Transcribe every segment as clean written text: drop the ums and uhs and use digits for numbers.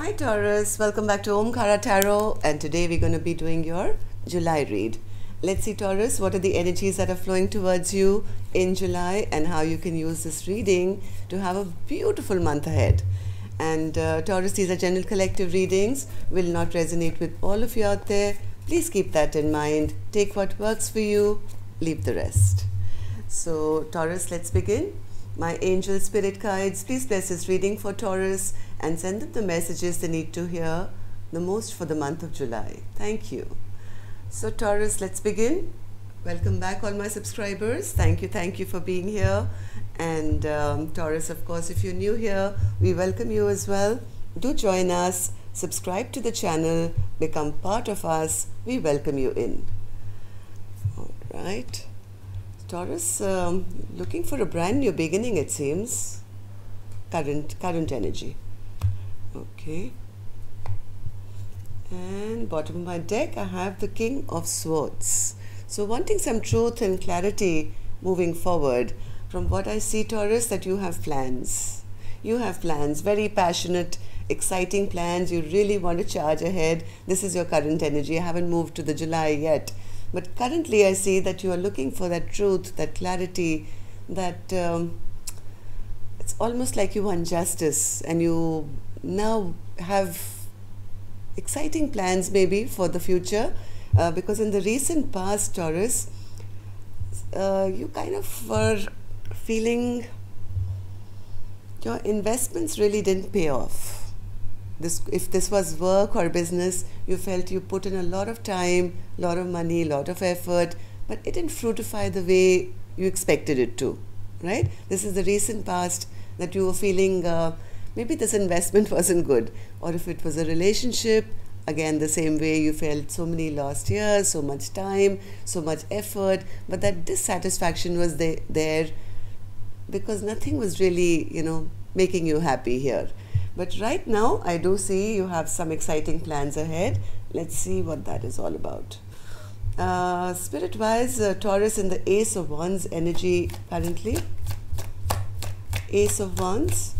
Hi Taurus, welcome back to Omkara Tarot, and today we're going to be doing your July read. Let's see Taurus, what are the energies that are flowing towards you in July and how you can use this reading to have a beautiful month ahead. And Taurus, these are general collective readings, will not resonate with all of you out there. Please keep that in mind. Take what works for you, leave the rest. So Taurus, let's begin. My angel spirit guides, please bless this reading for Taurus and send them the messages they need to hear the most for the month of July. Thank you. So Taurus, let's begin. Welcome back all my subscribers. Thank you for being here. And Taurus, of course, if you're new here, we welcome you as well. Do join us, subscribe to the channel, become part of us. We welcome you in. All right. Taurus, looking for a brand new beginning, it seems. Current energy. Okay. And bottom of my deck, I have the King of Swords. So wanting some truth and clarity moving forward. From what I see, Taurus, that you have plans. You have plans, very passionate, exciting plans. You really want to charge ahead. This is your current energy. I haven't moved to the July yet. But currently I see that you are looking for that truth, that clarity, that it's almost like you want justice, and you now have exciting plans maybe for the future, because in the recent past, Taurus, you kind of were feeling your investments really didn't pay off. If this was work or business, you felt you put in a lot of time, a lot of money, a lot of effort, but it didn't fructify the way you expected it to, right? This is the recent past that you were feeling maybe this investment wasn't good. Or if it was a relationship, again, the same way you felt so many lost years, so much time, so much effort, but that dissatisfaction was there because nothing was really, making you happy here. But right now, I do see you have some exciting plans ahead. Let's see what that is all about. Spirit-wise, Taurus in the Ace of Wands energy currently. Ace of Wands.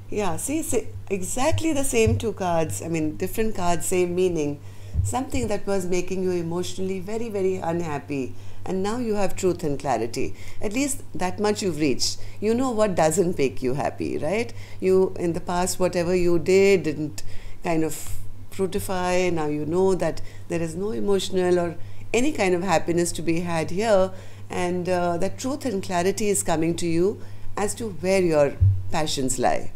Yeah, see, exactly the same two cards. I mean, different cards, same meaning. Something that was making you emotionally very, very unhappy. And now you have truth and clarity. At least that much you've reached. You know what doesn't make you happy, right? You, in the past, whatever you didn't kind of fructify. Now you know that there is no emotional or any kind of happiness to be had here. And that truth and clarity is coming to you as to where your passions lie.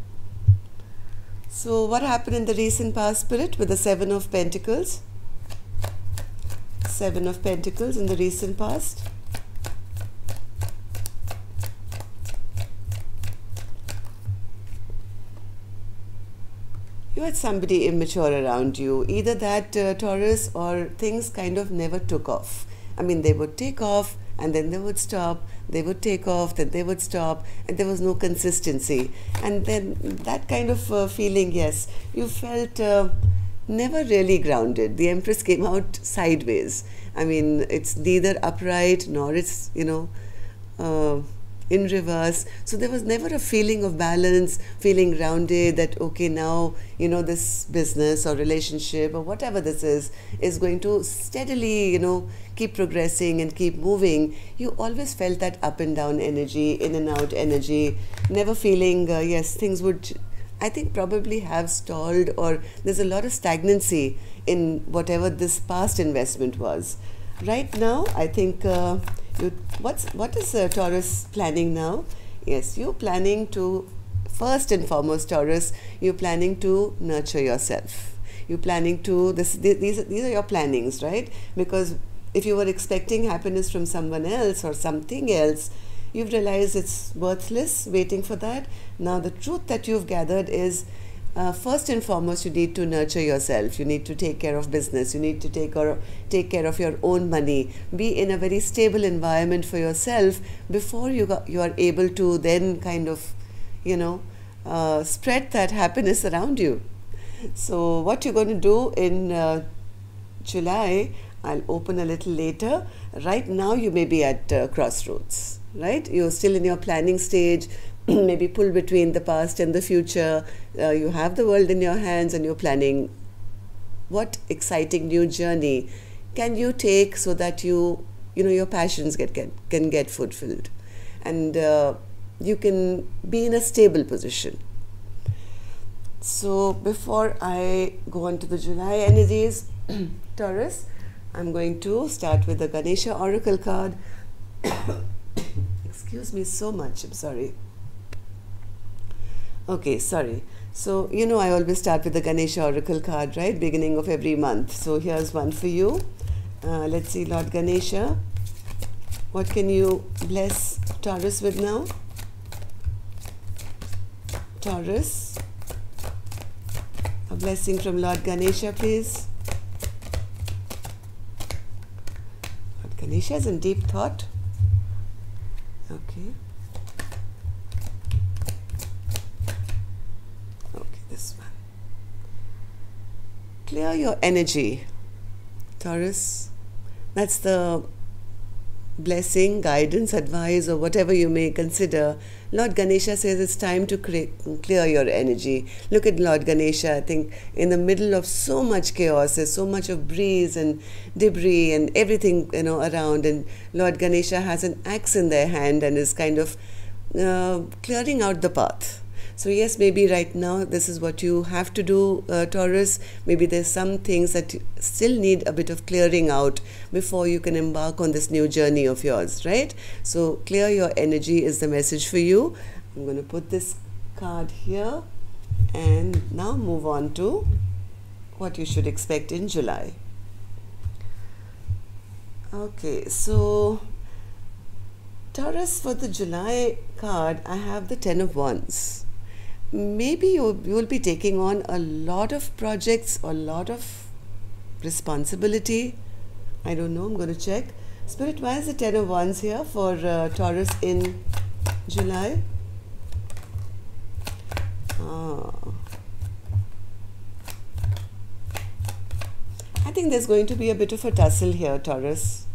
So what happened in the recent past, Spirit, with the Seven of Pentacles? Seven of Pentacles in the recent past. You had somebody immature around you. Either that, Taurus, or things kind of never took off. I mean, they would take off and then they would stop. They would take off, then they would stop, and there was no consistency. And then that kind of feeling, yes, you felt never really grounded. The Empress came out sideways. I mean, it's neither upright nor it's, in reverse. So there was never a feeling of balance, feeling grounded that, okay, now, this business or relationship or whatever this is going to steadily, keep progressing and keep moving. You always felt that up and down energy, in and out energy, never feeling, yes, things would, I think, probably have stalled, or there's a lot of stagnancy in whatever this past investment was. Right now, I think, what is Taurus planning now? Yes, you're planning to, first and foremost, Taurus, you're planning to nurture yourself. You're planning to, these are your plannings, right? Because if you were expecting happiness from someone else or something else, you've realized it's worthless waiting for that. Now the truth that you've gathered is, first and foremost, you need to nurture yourself. You need to take care of business. You need to take care of your own money. Be in a very stable environment for yourself before you are able to then kind of, spread that happiness around you. So what you're going to do in July, I'll open a little later. Right now, you may be at crossroads, right? You're still in your planning stage. maybe pull between the past and the future. You have the world in your hands and you're planning what exciting new journey can you take so that your passions can get fulfilled, and you can be in a stable position. So before I go on to the July energies, Taurus, I'm going to start with the Ganesha Oracle card. Excuse me so much, I'm sorry. Okay, sorry. So, I always start with the Ganesha Oracle card, right? Beginning of every month. So here's one for you. Let's see, Lord Ganesha, what can you bless Taurus with now? Taurus, a blessing from Lord Ganesha, please. Lord Ganesha is in deep thought. Okay. Okay, this one. Clear your energy, Taurus. That's the blessing, guidance, advice, or whatever you may consider. Lord Ganesha says it's time to clear your energy. Look at Lord Ganesha. I think in the middle of so much chaos, there's so much of breeze and debris and everything around, and Lord Ganesha has an axe in their hand and is kind of clearing out the path. So yes, maybe right now this is what you have to do, Taurus. Maybe there's some things that still need a bit of clearing out before you can embark on this new journey of yours, right? So clear your energy is the message for you. I'm going to put this card here and now move on to what you should expect in July. Okay, so Taurus, for the July card, I have the Ten of Wands. Maybe you will be taking on a lot of projects, a lot of responsibility. I don't know, I'm going to check. Spirit, why is the Ten of Wands here for Taurus in July? I think there's going to be a bit of a tussle here, Taurus.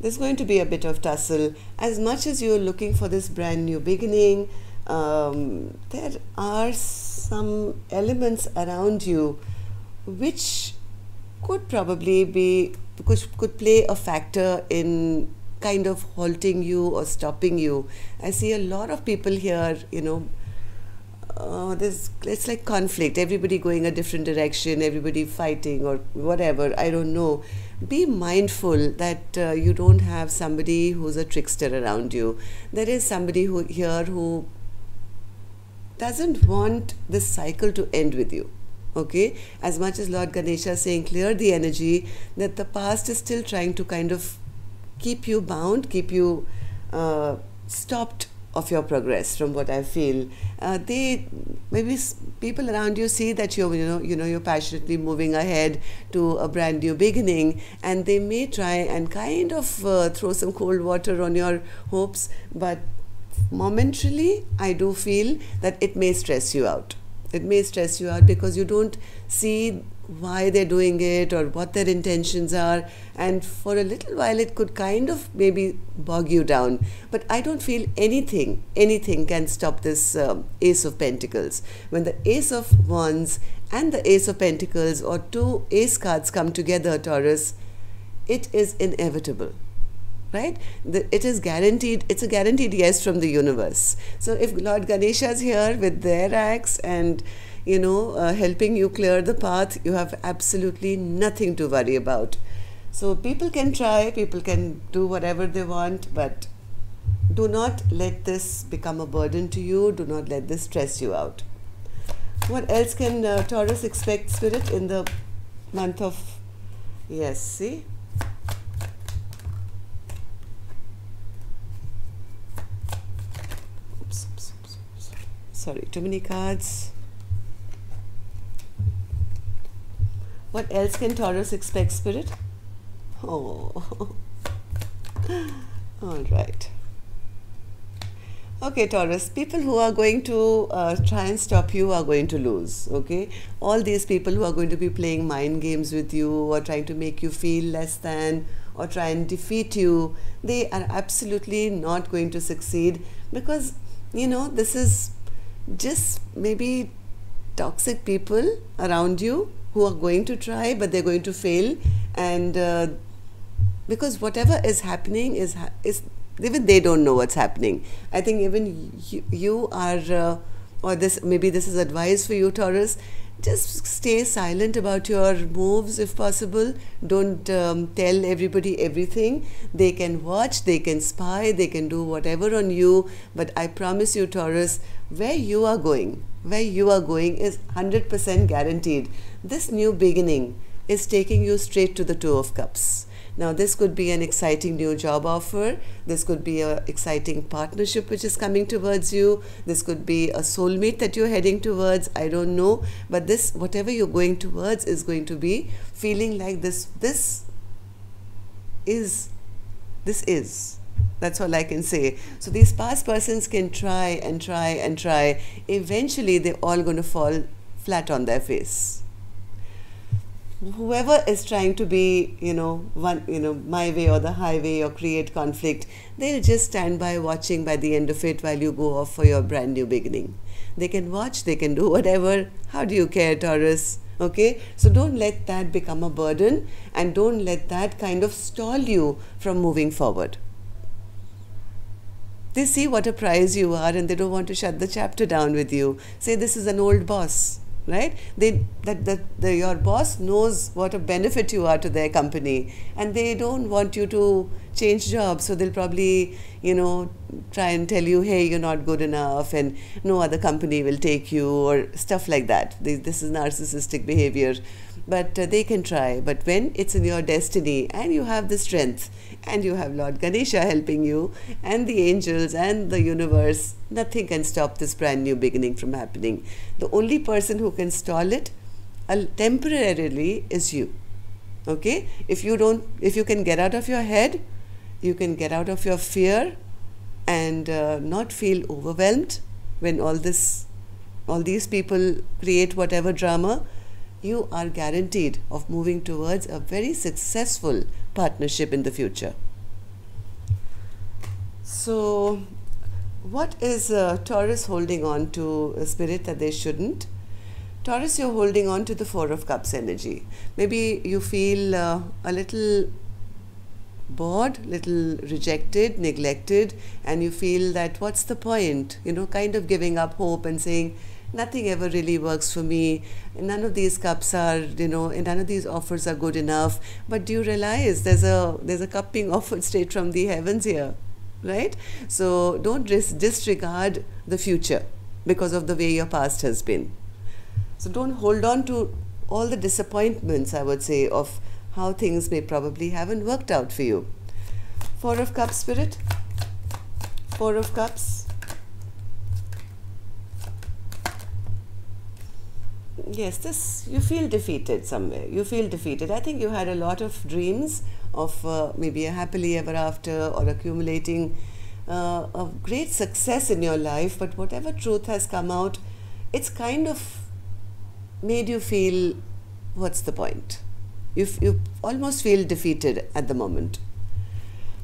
There's going to be a bit of tussle. As much as you're looking for this brand new beginning, there are some elements around you which could probably could play a factor in kind of halting you or stopping you. I see a lot of people here, it's like conflict, everybody going a different direction, everybody fighting or whatever, I don't know. Be mindful that you don't have somebody who's a trickster around you. There is somebody who doesn't want this cycle to end with you. Okay, as much as Lord Ganesha is saying clear the energy, that the past is still trying to kind of keep you bound, keep you stopped of your progress. From what I feel, maybe people around you see that you're passionately moving ahead to a brand new beginning, and they may try and kind of throw some cold water on your hopes, but momentarily I do feel that it may stress you out. It may stress you out because you don't see why they're doing it or what their intentions are, and for a little while it could kind of maybe bog you down. But I don't feel anything can stop this Ace of Pentacles. When the Ace of Wands and the Ace of Pentacles, or two Ace cards, come together, Taurus, it is inevitable. Right? It is guaranteed. It's a guaranteed yes from the universe. So if Lord Ganesha is here with their axe and helping you clear the path, you have absolutely nothing to worry about. So people can try, people can do whatever they want, but do not let this become a burden to you. Do not let this stress you out. What else can Taurus expect, Spirit, in the month of... Yes, see? Sorry, too many cards. What else can Taurus expect, Spirit? Oh, all right. Okay, Taurus, people who are going to try and stop you are going to lose, okay? All these people who are going to be playing mind games with you or trying to make you feel less than or try and defeat you, they are absolutely not going to succeed, because this is just maybe toxic people around you who are going to try, but they're going to fail. And because whatever is happening is even they don't know what's happening. I think even you are, or maybe this is advice for you, Taurus. Just stay silent about your moves if possible. Don't tell everybody everything. They can watch, they can spy, they can do whatever on you. But I promise you, Taurus, where you are going is 100% guaranteed. This new beginning is taking you straight to the Two of Cups. Now, this could be an exciting new job offer. This could be an exciting partnership which is coming towards you. This could be a soulmate that you're heading towards. I don't know. But this, whatever you're going towards, is going to be feeling like this is. That's all I can say. So these past persons can try and try and try. Eventually, they're all going to fall flat on their face. Whoever is trying to be, my way or the highway or create conflict, they'll just stand by watching by the end of it while you go off for your brand new beginning. They can watch, they can do whatever. How do you care, Taurus? Okay, so don't let that become a burden, and don't let that kind of stall you from moving forward. They see what a prize you are, and they don't want to shut the chapter down with you. Say this is an old boss. Right? Your boss knows what a benefit you are to their company, and they don't want you to change jobs. So they'll probably, try and tell you, hey, you're not good enough, and no other company will take you, or stuff like that. This is narcissistic behavior. But they can try. But when it's in your destiny and you have the strength, and you have Lord Ganesha helping you, and the angels and the universe, nothing can stop this brand new beginning from happening. The only person who can stall it temporarily is you. Okay? If you can get out of your head, you can get out of your fear, and not feel overwhelmed when all these people create whatever drama, you are guaranteed of moving towards a very successful partnership in the future. So, what is Taurus holding on to, Spirit, that they shouldn't? Taurus, you're holding on to the Four of Cups energy. Maybe you feel a little bored, little rejected, neglected, and you feel that what's the point? Kind of giving up hope and saying, nothing ever really works for me. None of these cups are, none of these offers are good enough. But do you realize there's a cup being offered straight from the heavens here, right? So don't disregard the future because of the way your past has been. So don't hold on to all the disappointments, I would say, of how things may probably haven't worked out for you. Four of Cups, Spirit. Four of Cups. Yes, you feel defeated somewhere. You feel defeated. I think you had a lot of dreams of maybe a happily ever after, or accumulating a great success in your life. But whatever truth has come out, it's kind of made you feel, what's the point? You almost feel defeated at the moment.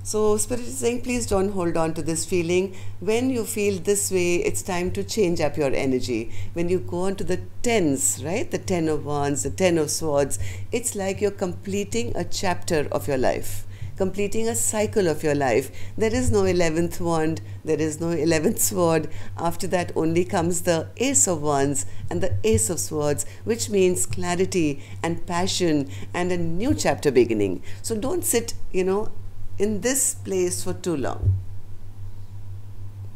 So Spirit is saying, please don't hold on to this feeling. When you feel this way, it's time to change up your energy. When you go on to the tens, right? The 10 of Wands, the 10 of Swords, it's like you're completing a chapter of your life, completing a cycle of your life. There is no 11th wand, there is no 11th sword. After that only comes the Ace of Wands and the Ace of Swords, which means clarity and passion and a new chapter beginning. So don't sit, in this place for too long.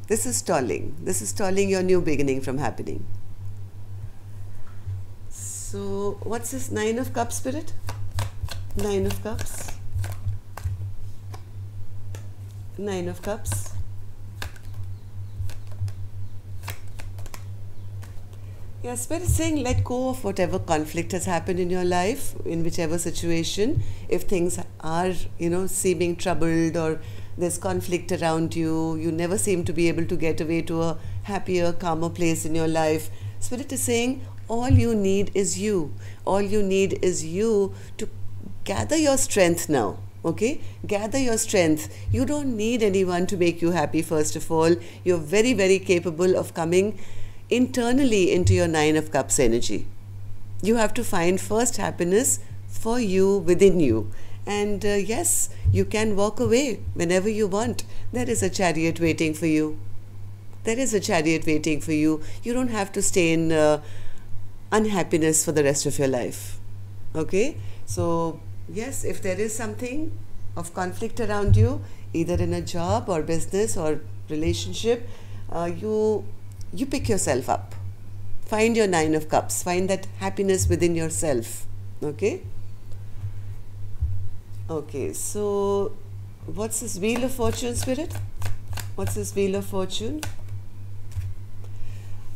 This is stalling. This is stalling your new beginning from happening. So, what's this Nine of Cups, Spirit? Nine of Cups. Nine of Cups. Yeah, Spirit is saying let go of whatever conflict has happened in your life, in whichever situation. If things are, seeming troubled, or there's conflict around you, you never seem to be able to get away to a happier, calmer place in your life. Spirit is saying all you need is you. All you need is you to gather your strength now. Okay, gather your strength. You don't need anyone to make you happy. First of all, you're very, very capable of coming internally into your Nine of Cups energy. You have to find first happiness for you, within you. And yes, you can walk away whenever you want. There is a chariot waiting for you. There is a chariot waiting for you. You don't have to stay in unhappiness for the rest of your life. Okay, so yes, if there is something of conflict around you, either in a job or business or relationship, you pick yourself up. Find your Nine of Cups. Find that happiness within yourself. Okay. Okay, so what's this Wheel of Fortune, Spirit? What's this Wheel of Fortune?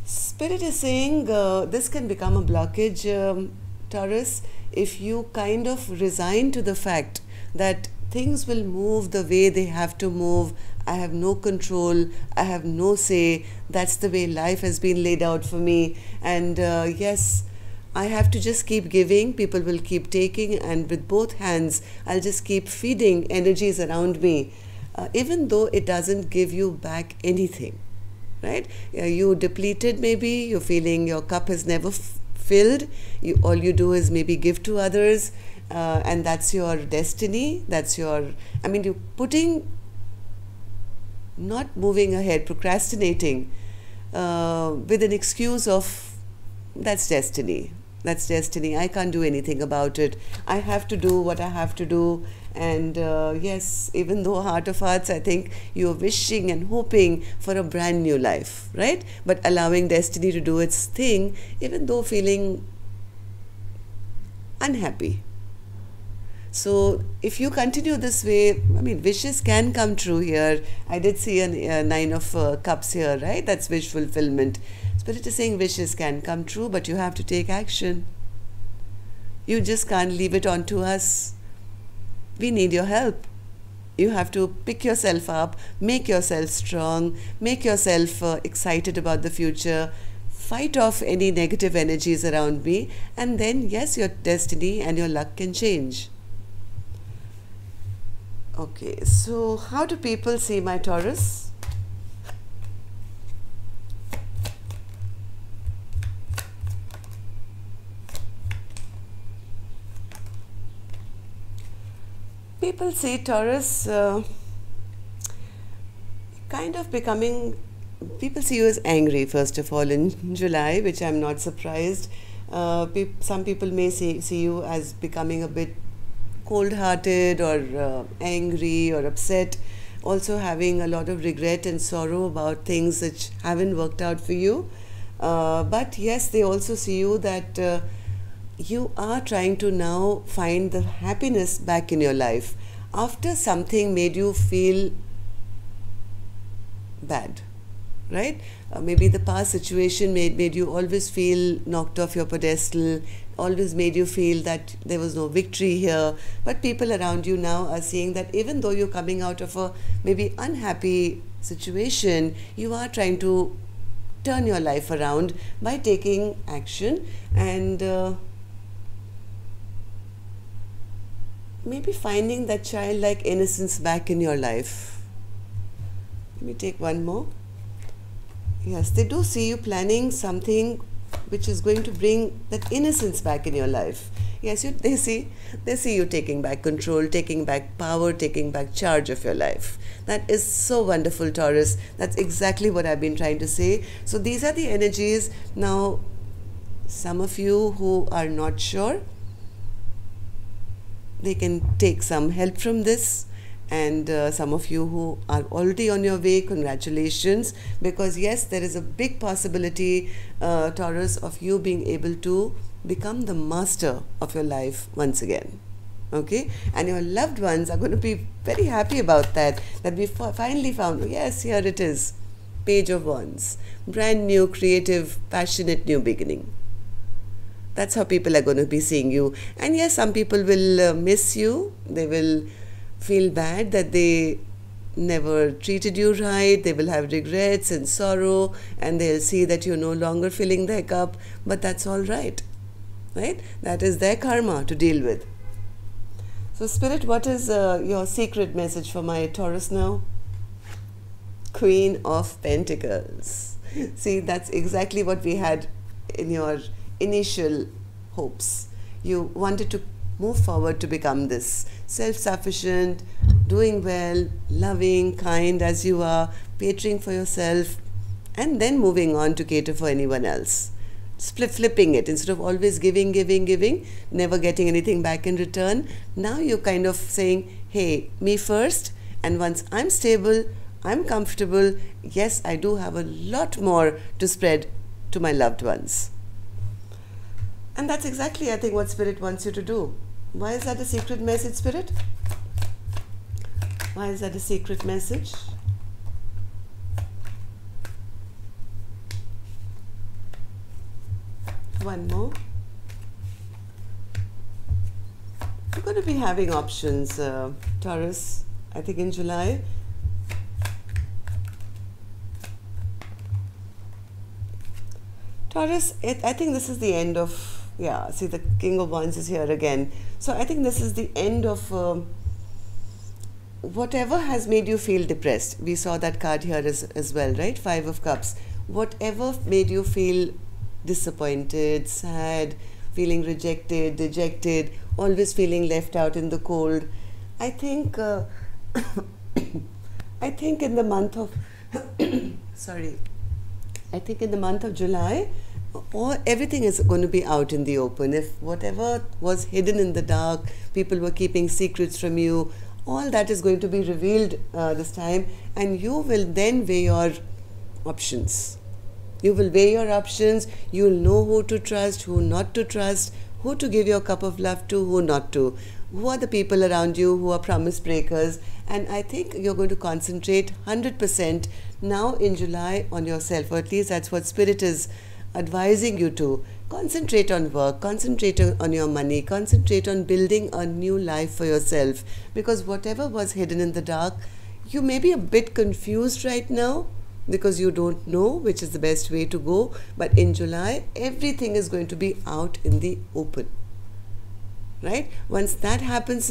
Spirit is saying this can become a blockage, Taurus, if you kind of resign to the fact that things will move the way they have to move. I have no control, I have no say, that's the way life has been laid out for me, and yes, I have to just keep giving, people will keep taking, and with both hands I'll just keep feeding energies around me, even though it doesn't give you back anything, right? You depleted, maybe you're feeling your cup has never filled, all you do is maybe give to others, and that's your destiny, that's your, I mean, you're putting, not moving ahead, procrastinating with an excuse of that's destiny, that's destiny, I can't do anything about it, I have to do what I have to do. And yes, even though heart of hearts, I think you're wishing and hoping for a brand new life, right? But allowing destiny to do its thing, even though feeling unhappy. So if you continue this way, I mean, wishes can come true here. I did see a Nine of Cups here, right? That's wish fulfillment. Spirit is saying wishes can come true, but you have to take action. You just can't leave it on to us. We need your help. You have to pick yourself up, make yourself strong, make yourself excited about the future, fight off any negative energies around me, and then yes, your destiny and your luck can change. Okay, so how do people see my Taurus? People see Taurus kind of becoming, people see you as angry first of all in July, which I'm not surprised. Some people may see you as becoming a bit cold-hearted or angry or upset, also having a lot of regret and sorrow about things which haven't worked out for you. But yes, they also see you that you are trying to now find the happiness back in your life after something made you feel bad, right? Maybe the past situation made you always feel knocked off your pedestal, always made you feel that there was no victory here. But people around you now are seeing that even though you're coming out of a maybe unhappy situation, you are trying to turn your life around by taking action and maybe finding that childlike innocence back in your life. Let me take one more. Yes, they do see you planning something which is going to bring that innocence back in your life. Yes, they see you taking back control, taking back power, taking back charge of your life. That is so wonderful, Taurus. That's exactly what I've been trying to say. So these are the energies. Now, some of you who are not sure, they can take some help from this, and some of you who are already on your way, congratulations, because yes, there is a big possibility, Taurus, of you being able to become the master of your life once again. Okay, and your loved ones are going to be very happy about that we finally found, oh, yes, here it is, Page of Wands, brand new, creative, passionate new beginning. That's how people are going to be seeing you. And yes, some people will miss you. They will feel bad that they never treated you right. They will have regrets and sorrow, and they'll see that you're no longer filling their cup. But that's all right, right? That is their karma to deal with. So Spirit, what is your secret message for my Taurus now? Queen of Pentacles. See, that's exactly what we had in your initial hopes. You wanted to move forward to become this self-sufficient, doing well, loving, kind as you are, catering for yourself, and then moving on to cater for anyone else. Flipping it, instead of always giving, never getting anything back in return. Now you're kind of saying, hey, me first, and once I'm stable, I'm comfortable, yes, I do have a lot more to spread to my loved ones. And that's exactly, I think, what Spirit wants you to do. Why is that a secret message, Spirit? Why is that a secret message? One more. You're going to be having options, Taurus, I think in July. Taurus, I think this is the end of, yeah, see the King of Wands is here again. So I think this is the end of whatever has made you feel depressed. We saw that card here as well, right? Five of Cups. Whatever made you feel disappointed, sad, feeling rejected, dejected, always feeling left out in the cold. I think I think in the month of sorry. I think in the month of July, everything is going to be out in the open. If whatever was hidden in the dark, people were keeping secrets from you, all that is going to be revealed this time, and you will then weigh your options. You will weigh your options, you will know who to trust, who not to trust, who to give your cup of love to, who not to. Who are the people around you who are promise breakers? And I think you're going to concentrate 100% now in July on yourself, or at least that's what Spirit is advising you to. Concentrate on work, concentrate on your money, concentrate on building a new life for yourself. Because whatever was hidden in the dark, you may be a bit confused right now, because you don't know which is the best way to go. But in July, everything is going to be out in the open. Right? Once that happens,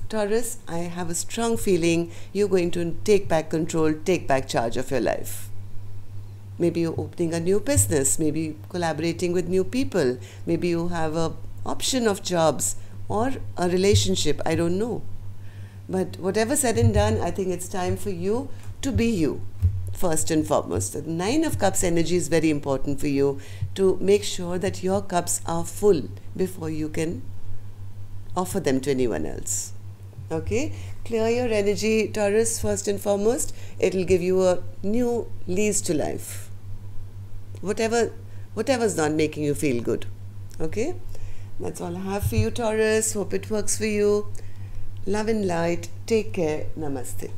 Taurus, I have a strong feeling you're going to take back control, take back charge of your life. Maybe you're opening a new business, maybe collaborating with new people, maybe you have an option of jobs or a relationship, I don't know. But whatever said and done, I think it's time for you to be you, first and foremost. The Nine of Cups energy is very important for you, to make sure that your cups are full before you can offer them to anyone else. Okay? Clear your energy, Taurus, first and foremost. It will give you a new lease to life. Whatever's not making you feel good. Okay? That's all I have for you, Taurus. Hope it works for you. Love and light. Take care. Namaste.